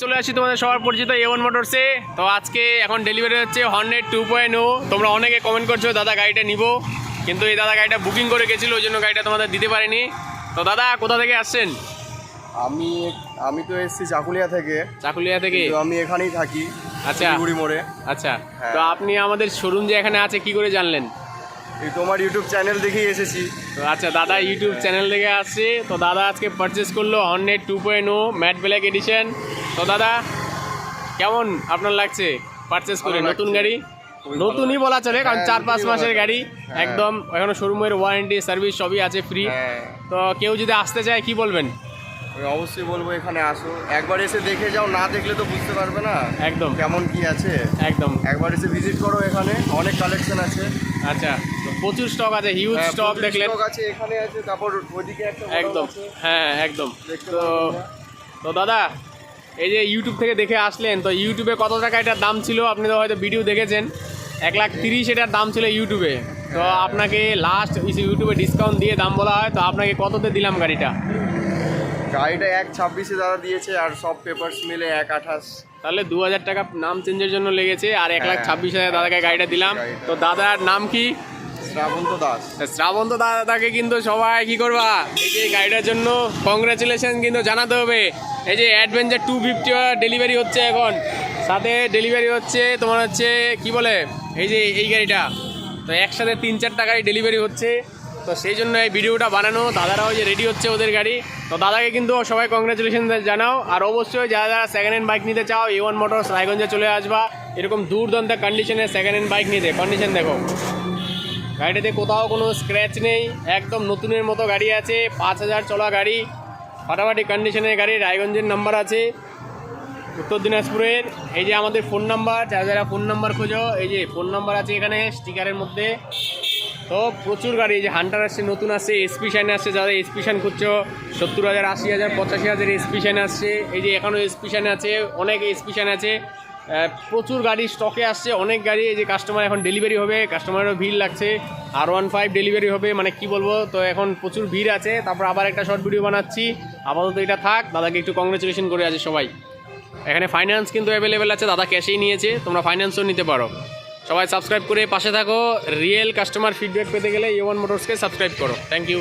চলে আসি তোমাদের সবার পরিচিত A1 মোটরসে। তো আজকে এখন ডেলিভারি হচ্ছে হর্নেট 2.0। তোমরা অনেকে কমেন্ট করছো দাদা গাড়িটা নিব, কিন্তু এই দাদা গাড়িটা বুকিং করে গেছিলো, ওই জন্য গাড়িটা তোমাদের দিতে পারিনি। তো দাদা কোথা থেকে আসছেন? আমি তো এসেছি চাকুলিয়া থেকে। চাকুলিয়া থেকে? আমি এখানেই থাকি। আচ্ছা, শিলিগুড়ি মোড়ে। আচ্ছা, তো আপনি আমাদের শোরুম যে এখানে আছে কি করে জানলেন? এই তোমার ইউটিউব চ্যানেল দেখেই এসেছি। তো আচ্ছা, দাদা ইউটিউব চ্যানেল থেকে আসছে। তো দাদা আজকে পারচেস করলো হর্নেট 2.0 ম্যাট ব্ল্যাক এডিশন। তো দাদা কেমন আপনার লাগছে পারচেস করে? নতুন গাড়ি, নতুনই বলা চলে, কারণ 4-5 মাসের গাড়ি একদম। এখনো শোরুমের ওয়ারেন্টি সার্ভিস সবই আছে ফ্রি। তো কেউ যদি আসতে চায় কি বলবেন? অবশ্যই বলবো এখানে আসো, একবার এসে দেখে যাও, না দেখলে তো বুঝতে পারবে না একদম কেমন কি আছে। একদম একবার এসে ভিজিট করো, এখানে অনেক কালেকশন আছে। আচ্ছা, তো প্রচুর স্টক আছে, হিউজ স্টক দেখলেন। স্টক আছে, এখানে আছে, তারপর ওইদিকে একটা একদম, হ্যাঁ একদম। দেখতে তো পারবে না। তো দাদা এই যে ইউটিউব থেকে দেখে আসলেন, তো ইউটিউবে কত টাকা এটার দাম ছিল? আপনি তো হয়তো ভিডিও দেখেছেন, 1,30,000 এটার দাম ছিল ইউটিউবে। তো আপনাকে লাস্ট ইউটিউবে ডিসকাউন্ট দিয়ে দাম বলা হয়, তো আপনাকে কততে দিলাম গাড়িটা? গাড়িটা 1,26,000 দাদা দিয়েছে, আর সব পেপারস মিলে 1,28,000। তাহলে 2,000 টাকা নাম চেঞ্জের জন্য লেগেছে, আর 1,26,000 দাদাকে গাড়িটা দিলাম। তো দাদার নাম কি? শ্রাবন্ত দাস। শ্রাবন্ত দাদাকে কিন্তু সবাই কি করবা, এই যে গাড়িটার জন্য কংগ্রাচুলেশন কিন্তু জানাতে হবে। এই যে অ্যাডভেঞ্চার 250 ডেলিভারি হচ্ছে এখন, সাথে ডেলিভারি হচ্ছে তোমার হচ্ছে কি বলে, এই যে এই গাড়িটা। তো একসাথে 3-4টা গাড়ি ডেলিভারি হচ্ছে, তো সেই জন্য এই ভিডিওটা বানানো। দাদারাও যে রেডি হচ্ছে ওদের গাড়ি। তো দাদাকে কিন্তু সবাই কংগ্রাচুলেশন জানাও। আর অবশ্যই যারা যারা সেকেন্ড হ্যান্ড বাইক নিতে চাও, A1 মোটরস রায়গঞ্জে চলে আসবা এরকম দুর্দান্ত কন্ডিশনের সেকেন্ড হ্যান্ড বাইক নিতে। কন্ডিশন দেখো, গাড়িটাতে কোথাও কোনো স্ক্র্যাচ নেই, একদম নতুনের মতো গাড়ি আছে। 5,000 চলা গাড়ি, ফাটাফাটি কন্ডিশনের গাড়ি। রায়গঞ্জের নাম্বার আছে, উত্তর দিনাজপুরের। এই যে আমাদের ফোন নাম্বার, যারা যারা ফোন নাম্বার খোঁজো, এই যে ফোন নাম্বার আছে এখানে স্টিকারের মধ্যে। তো প্রচুর গাড়ি, এই যে হান্টার আসছে, নতুন আসছে, এসপি শাইন আসছে। যারা এসপি শাইন খুঁজছো, 70,000, 80,000, 85,000 এসপি শাইন আসছে। এই যে এখনও এসপি শাইন আছে, অনেক এসপি শাইন আছে। প্রচুর গাড়ি স্টকে আসছে, অনেক গাড়ি। এই যে কাস্টমার এখন ডেলিভারি হবে, কাস্টমারেরও ভিড় লাগছে। R15 ডেলিভারি হবে, মানে কি বলবো। তো এখন প্রচুর ভিড় আছে। তারপর আবার একটা শর্ট ভিডিও বানাচ্ছি। আপাতত এটা থাক, দাদাকে একটু কংগ্রেচুলেশন করে আছে সবাই। এখানে ফাইন্যান্স কিন্তু অ্যাভেলেবেল আছে, দাদা ক্যাশেই নিয়েছে, তোমরা ফাইন্যান্সও নিতে পারো। সবাই সাবস্ক্রাইব করে পাশে থাকো। রিয়েল কাস্টমার ফিডব্যাক পেতে গেলে A1 মোটরসকে সাবস্ক্রাইব করো। Thank you.